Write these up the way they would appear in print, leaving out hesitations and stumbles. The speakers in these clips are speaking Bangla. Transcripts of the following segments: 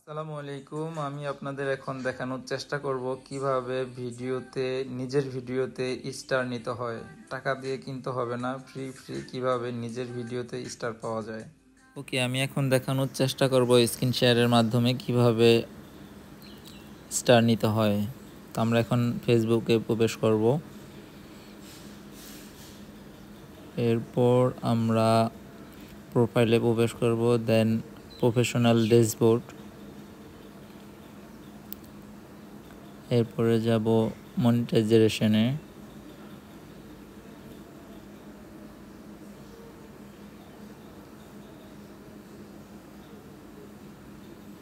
আসসালামু আলাইকুম। আমি আপনাদের এখন দেখানোর চেষ্টা করব কিভাবে নিজের ভিডিওতে স্টার নিতে হয়। টাকা দিয়ে কিনতে হবে না, ফ্রি কিভাবে নিজের ভিডিওতে স্টার পাওয়া যায়। ওকে, আমি এখন দেখানোর চেষ্টা করব স্ক্রিন শেয়ারের মাধ্যমে কিভাবে স্টার নিতে হয়। তো আমরা এখন ফেসবুকে প্রবেশ করব। এরপর আমরা প্রোফাইলে প্রবেশ করব, দেন প্রফেশনাল ড্যাশবোর্ড। এরপরে যাব মনিটাইজেশনে।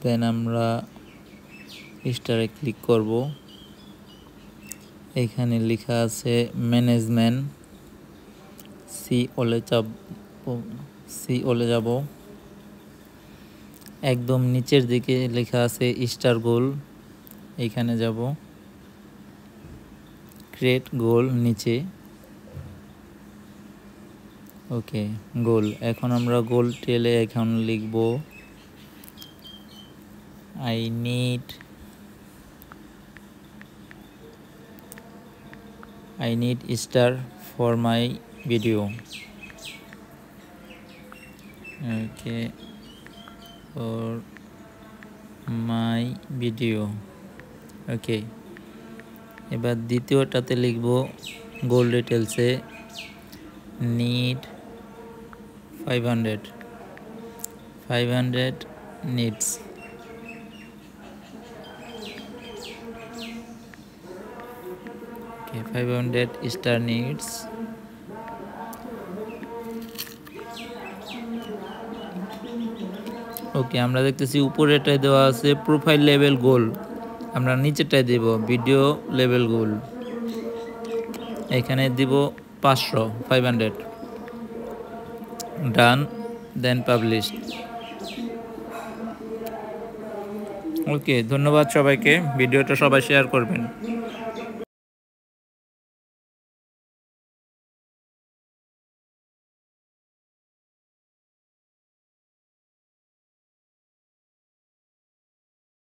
দেন আমরা স্টারে ক্লিক করব। এখানে লেখা আছে ম্যানেজমেন্ট। সি ওলে যাব। একদম নিচের দিকে লেখা আছে স্টার গোল, এইখানে যাব। ক্রিয়েট গোল নিচে। ওকে, গোল। এখন আমরা গোল টেলে এখন লিখব I need star for my video. Okay, for my video. Okay, এবার দ্বিতীয়টাতে লিখব গোল ডিটেলসে need 500 needs. Okay, 500 star needs. Okay, আমরা দেখতেছি উপরেটায় দেওয়া আছে প্রোফাইল লেভেল গোল, আমরা নিচেরটায় দেব ভিডিও লেভেল গোল। এখানে দিব 500 ডান, দেন পাবলিশ। ওকে, ধন্যবাদ সবাইকে। ভিডিওটা সবাই শেয়ার করবেন।